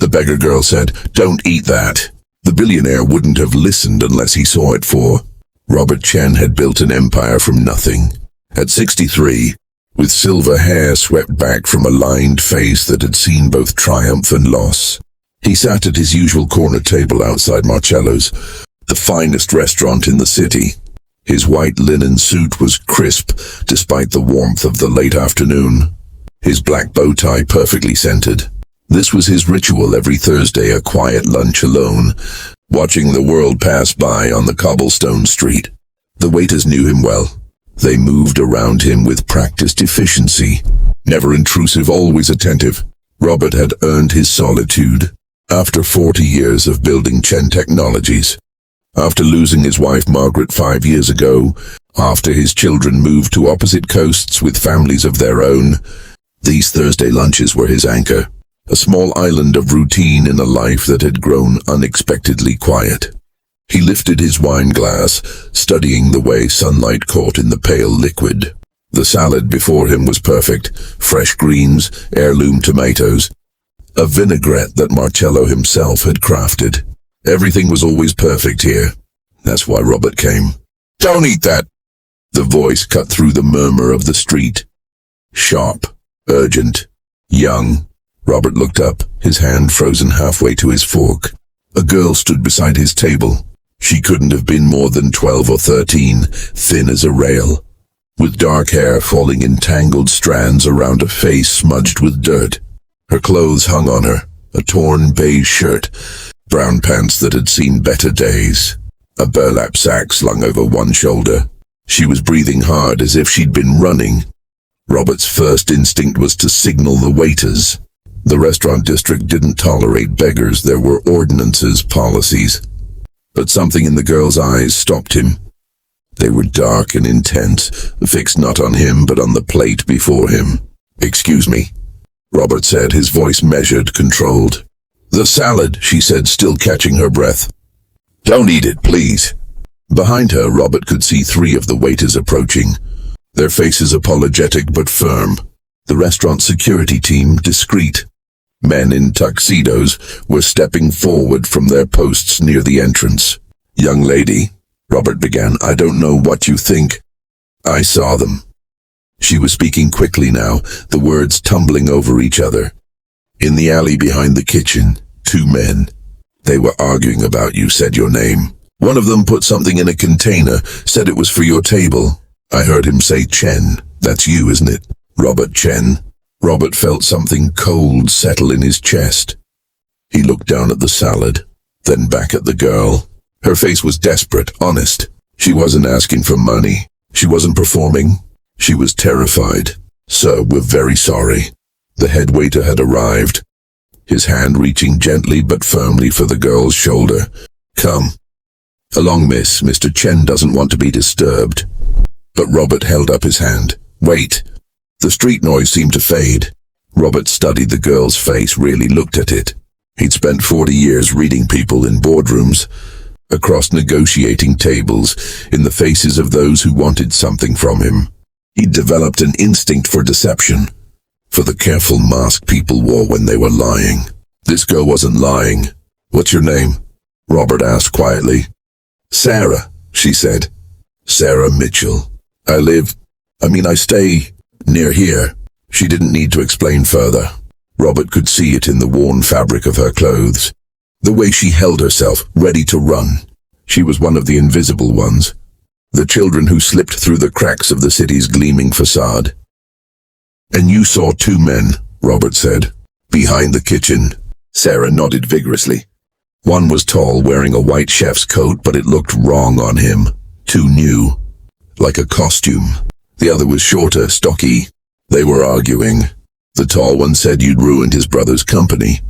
The beggar girl said, "Don't eat that." The billionaire wouldn't have listened unless he saw it for. Robert Chen had built an empire from nothing. At 63, with silver hair swept back from a lined face that had seen both triumph and loss, he sat at his usual corner table outside Marcello's, the finest restaurant in the city. His white linen suit was crisp despite the warmth of the late afternoon. His black bow tie perfectly scented. This was his ritual every Thursday, a quiet lunch alone, watching the world pass by on the cobblestone street. The waiters knew him well. They moved around him with practiced efficiency, never intrusive, always attentive. Robert had earned his solitude after 40 years of building Chen Technologies. After losing his wife Margaret 5 years ago, after his children moved to opposite coasts with families of their own, these Thursday lunches were his anchor, a small island of routine in a life that had grown unexpectedly quiet. He lifted his wine glass, studying the way sunlight caught in the pale liquid. The salad before him was perfect, fresh greens, heirloom tomatoes, a vinaigrette that Marcello himself had crafted. Everything was always perfect here. That's why Robert came. "Don't eat that!" The voice cut through the murmur of the street. Sharp, urgent, young. Robert looked up, his hand frozen halfway to his fork. A girl stood beside his table. She couldn't have been more than 12 or 13, thin as a rail, with dark hair falling in tangled strands around a face smudged with dirt. Her clothes hung on her, a torn beige shirt, brown pants that had seen better days, a burlap sack slung over one shoulder. She was breathing hard as if she'd been running. Robert's first instinct was to signal the waiters. The restaurant district didn't tolerate beggars. There were ordinances, policies. But something in the girl's eyes stopped him. They were dark and intense, fixed not on him but on the plate before him. "Excuse me," Robert said, his voice measured, controlled. "The salad," she said, still catching her breath. "Don't eat it, please." Behind her, Robert could see 3 of the waiters approaching, their faces apologetic but firm. The restaurant security team, discreet. Men in tuxedos were stepping forward from their posts near the entrance. "Young lady," Robert began, "I don't know what you think. I saw them." She was speaking quickly now, the words tumbling over each other. "In the alley behind the kitchen, 2 men. They were arguing about you, said your name. One of them put something in a container, said it was for your table. I heard him say Chen. That's you, isn't it? Robert Chen." Robert felt something cold settle in his chest. He looked down at the salad, then back at the girl. Her face was desperate, honest. She wasn't asking for money. She wasn't performing. She was terrified. "Sir, we're very sorry." The head waiter had arrived, his hand reaching gently but firmly for the girl's shoulder. "Come along, miss. Mr. Chen doesn't want to be disturbed." But Robert held up his hand. "Wait." The street noise seemed to fade. Robert studied the girl's face, really looked at it. He'd spent 40 years reading people in boardrooms, across negotiating tables, in the faces of those who wanted something from him. He'd developed an instinct for deception, for the careful mask people wore when they were lying. This girl wasn't lying. "What's your name?" Robert asked quietly. "Sarah," she said. "Sarah Mitchell. I stay near here." She didn't need to explain further. Robert could see it in the worn fabric of her clothes, the way she held herself, ready to run. She was one of the invisible ones, the children who slipped through the cracks of the city's gleaming facade. "And you saw 2 men," Robert said, "behind the kitchen." Sarah nodded vigorously. One was tall, wearing a white chef's coat, but it looked wrong on him, too new, like a costume. The other was shorter, stocky. They were arguing. The tall one said you'd ruined his brother's company,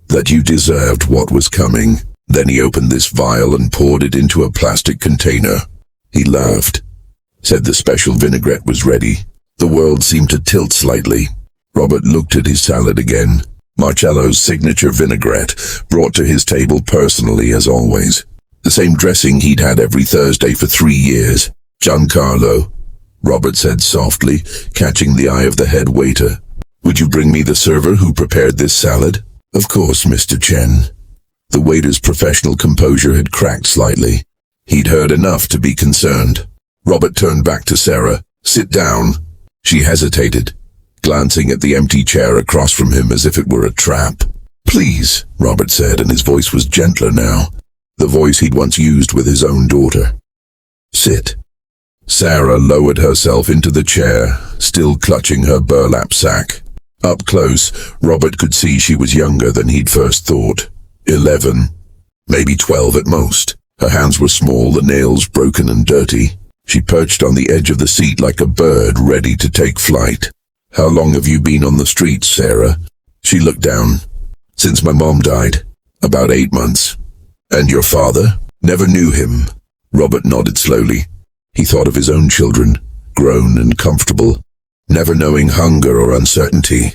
that you deserved what was coming. Then he opened this vial and poured it into a plastic container. He laughed, said the special vinaigrette was ready. The world seemed to tilt slightly. Robert looked at his salad again. Marcello's signature vinaigrette, brought to his table personally as always. The same dressing he'd had every Thursday for 3 years. "Giancarlo," Robert said softly, catching the eye of the head waiter. "Would you bring me the server who prepared this salad?" Of course, Mr. Chen. The waiter's professional composure had cracked slightly. He'd heard enough to be concerned. Robert turned back to Sarah. Sit down. She hesitated, glancing at the empty chair across from him as if it were a trap. Please, Robert said, and his voice was gentler now, the voice he'd once used with his own daughter. Sit. Sarah lowered herself into the chair, still clutching her burlap sack. Up close, Robert could see she was younger than he'd first thought. 11, maybe 12 at most. Her hands were small, the nails broken and dirty. She perched on the edge of the seat like a bird ready to take flight. How long have you been on the streets, Sarah? She looked down. Since my mom died. About 8 months. And your father? Never knew him. Robert nodded slowly. He thought of his own children, grown and comfortable, never knowing hunger or uncertainty.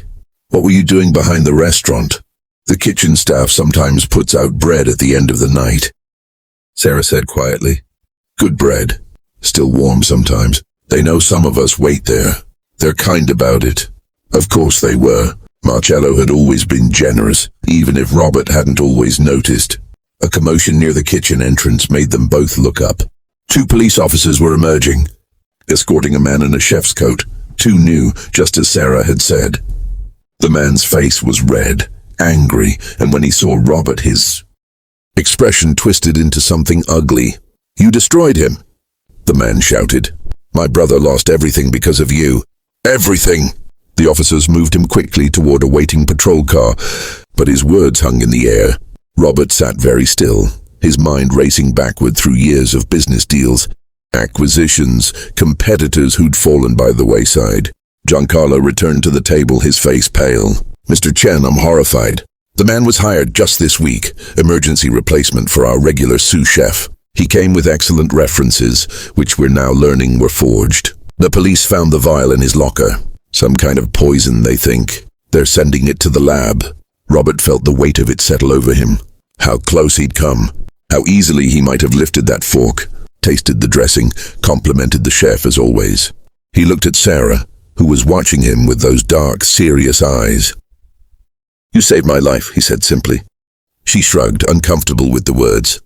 What were you doing behind the restaurant? The kitchen staff sometimes puts out bread at the end of the night. Sarah said quietly. Good bread. Still warm sometimes. They know some of us wait there. They're kind about it. Of course they were. Marcello had always been generous, even if Robert hadn't always noticed. A commotion near the kitchen entrance made them both look up. 2 police officers were emerging, escorting a man in a chef's coat. 2 new, just as Sarah had said. The man's face was red, angry, and when he saw Robert, his expression twisted into something ugly. You destroyed him, the man shouted. My brother lost everything because of you. Everything! The officers moved him quickly toward a waiting patrol car, but his words hung in the air. Robert sat very still, his mind racing backward through years of business deals, acquisitions, competitors who'd fallen by the wayside. Giancarlo returned to the table, his face pale. Mr. Chen, I'm horrified. The man was hired just this week, emergency replacement for our regular sous chef. He came with excellent references, which we're now learning were forged. The police found the vial in his locker. Some kind of poison, they think. They're sending it to the lab. Robert felt the weight of it settle over him. How close he'd come. How easily he might have lifted that fork, tasted the dressing, complimented the chef as always. He looked at Sarah, who was watching him with those dark, serious eyes. You saved my life, he said simply. She shrugged, uncomfortable with the words.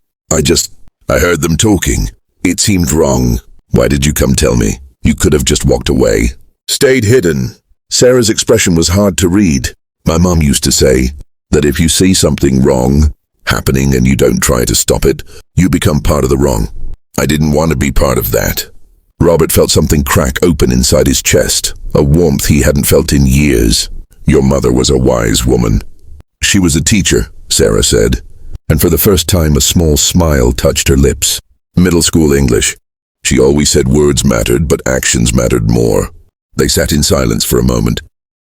I heard them talking. It seemed wrong. Why did you come tell me? You could have just walked away. Stayed hidden. Sarah's expression was hard to read. My mom used to say that if you see something wrong happening and you don't try to stop it, you become part of the wrong. I didn't want to be part of that. Robert felt something crack open inside his chest, a warmth he hadn't felt in years. Your mother was a wise woman. She was a teacher, Sarah said, and for the first time a small smile touched her lips. Middle school English. She always said words mattered, but actions mattered more. They sat in silence for a moment,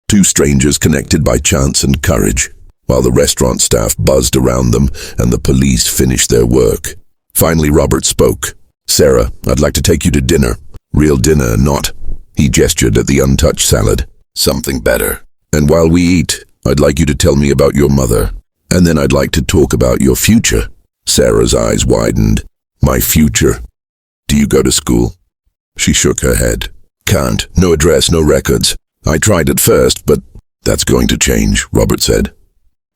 2 strangers connected by chance and courage, while the restaurant staff buzzed around them and the police finished their work. Finally, Robert spoke. Sarah, I'd like to take you to dinner. Real dinner, not. He gestured at the untouched salad. Something better. And while we eat, I'd like you to tell me about your mother. And then I'd like to talk about your future. Sarah's eyes widened. My future. Do you go to school? She shook her head. Can't. No address, no records. I tried at first, but that's going to change, Robert said.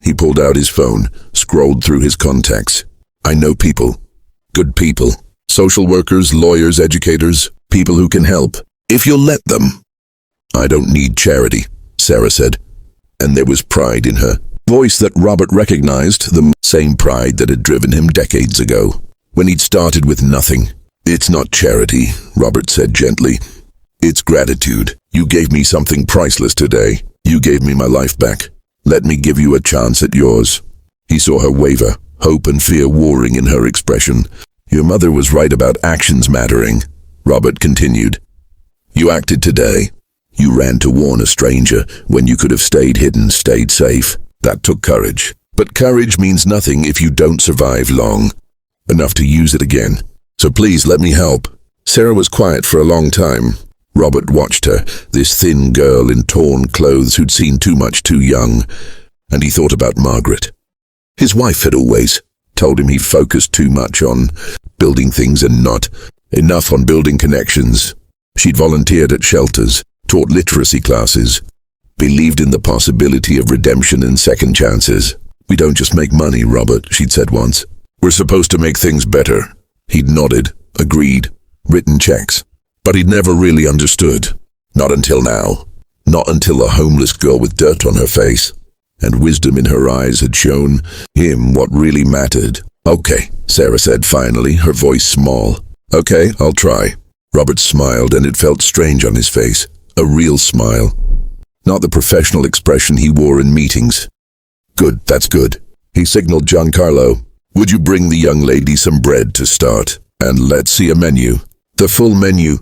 He pulled out his phone, scrolled through his contacts. I know people. Good people. Social workers, lawyers, educators, people who can help. If you'll let them. I don't need charity, Sarah said. And there was pride in her voice that Robert recognized, the same pride that had driven him decades ago, when he'd started with nothing. It's not charity, Robert said gently. It's gratitude. You gave me something priceless today. You gave me my life back. Let me give you a chance at yours. He saw her waver, hope and fear warring in her expression. Your mother was right about actions mattering, Robert continued. You acted today. You ran to warn a stranger when you could have stayed hidden, stayed safe. That took courage. But courage means nothing if you don't survive long enough to use it again. So please let me help. Sarah was quiet for a long time. Robert watched her, this thin girl in torn clothes who'd seen too much too young, and he thought about Margaret. His wife had always told him he focused too much on building things and not enough on building connections. She'd volunteered at shelters, taught literacy classes, believed in the possibility of redemption and second chances. "We don't just make money, Robert," she'd said once. "We're supposed to make things better." He'd nodded, agreed, written checks. But he'd never really understood. Not until now. Not until a homeless girl with dirt on her face and wisdom in her eyes had shown him what really mattered. "Okay," Sarah said finally, her voice small. "Okay, I'll try." Robert smiled, and it felt strange on his face. A real smile. Not the professional expression he wore in meetings. "Good, that's good." He signaled Giancarlo. "Would you bring the young lady some bread to start? And let's see a menu." The full menu.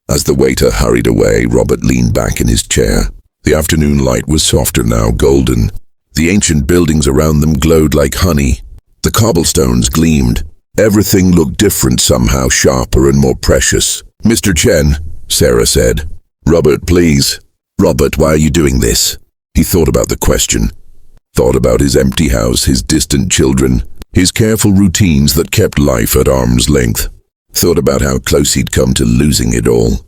As the waiter hurried away, Robert leaned back in his chair. The afternoon light was softer now, golden. The ancient buildings around them glowed like honey. The cobblestones gleamed. Everything looked different somehow, sharper and more precious. "Mr. Chen," Sarah said. "Robert, please." "Robert, why are you doing this?" He thought about the question. Thought about his empty house, his distant children, his careful routines that kept life at arm's length. Thought about how close he'd come to losing it all,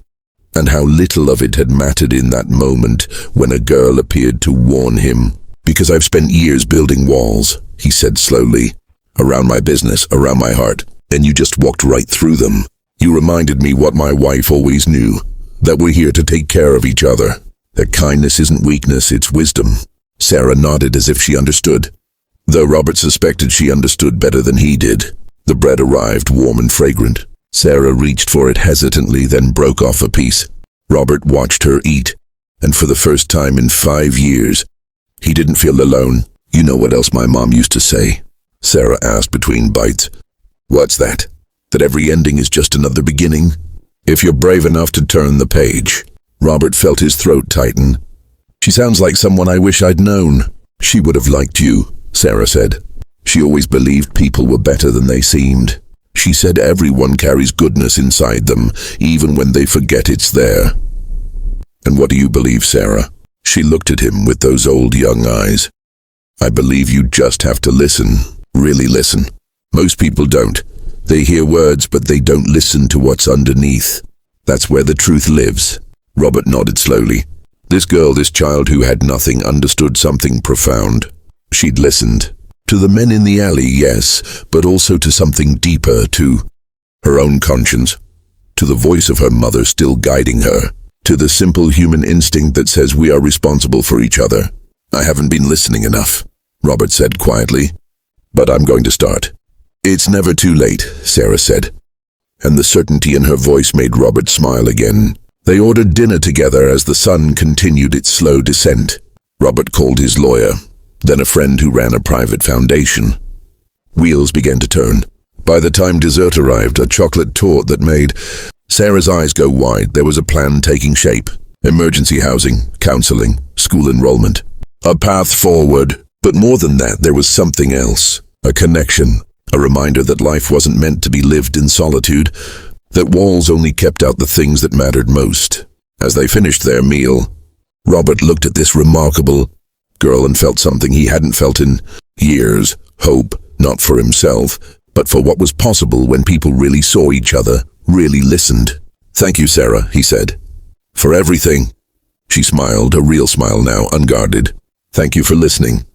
and how little of it had mattered in that moment when a girl appeared to warn him. "Because I've spent years building walls," he said slowly, "around my business, around my heart, and you just walked right through them. You reminded me what my wife always knew, that we're here to take care of each other, that kindness isn't weakness, it's wisdom." Sarah nodded as if she understood, though Robert suspected she understood better than he did. The bread arrived, warm and fragrant. Sarah reached for it hesitantly, then broke off a piece. Robert watched her eat, and for the first time in 5 years, he didn't feel alone. "You know what else my mom used to say?" Sarah asked between bites. "What's that?" "That every ending is just another beginning, if you're brave enough to turn the page." Robert felt his throat tighten. "She sounds like someone I wish I'd known." "She would have liked you," Sarah said. "She always believed people were better than they seemed. She said everyone carries goodness inside them, even when they forget it's there." "And what do you believe, Sarah?" She looked at him with those old young eyes. "I believe you just have to listen, really listen. Most people don't. They hear words, but they don't listen to what's underneath. That's where the truth lives." Robert nodded slowly. This girl, this child who had nothing, understood something profound. She'd listened. To the men in the alley, yes, but also to something deeper, to her own conscience, to the voice of her mother still guiding her, to the simple human instinct that says we are responsible for each other. "I haven't been listening enough," Robert said quietly, "but I'm going to start." "It's never too late," Sarah said, and the certainty in her voice made Robert smile again. They ordered dinner together as the sun continued its slow descent. Robert called his lawyer, then a friend who ran a private foundation. Wheels began to turn. By the time dessert arrived, a chocolate torte that made Sarah's eyes go wide. There was a plan taking shape. Emergency housing, counseling, school enrollment. A path forward. But more than that, there was something else. A connection. A reminder that life wasn't meant to be lived in solitude. That walls only kept out the things that mattered most. As they finished their meal, Robert looked at this remarkable girl and felt something he hadn't felt in years. Hope, not for himself, but for what was possible when people really saw each other, really listened. "Thank you, Sarah," he said. "For everything." She smiled, a real smile now, unguarded. "Thank you for listening."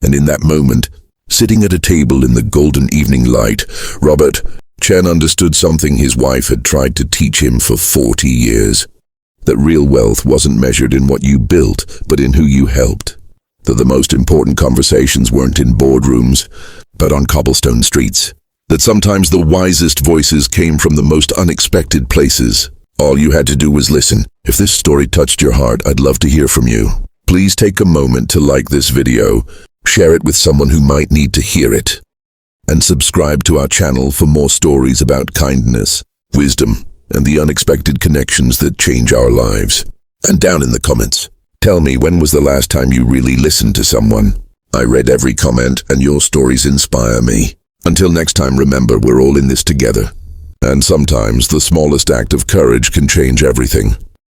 And in that moment, sitting at a table in the golden evening light, Robert Chen understood something his wife had tried to teach him for 40 years. That real wealth wasn't measured in what you built, but in who you helped. That the most important conversations weren't in boardrooms, but on cobblestone streets. That sometimes the wisest voices came from the most unexpected places. All you had to do was listen. If this story touched your heart, I'd love to hear from you. Please take a moment to like this video, share it with someone who might need to hear it, and subscribe to our channel for more stories about kindness, wisdom, and the unexpected connections that change our lives. And down in the comments, tell me, when was the last time you really listened to someone? I read every comment, and your stories inspire me. Until next time, remember, we're all in this together. And sometimes the smallest act of courage can change everything.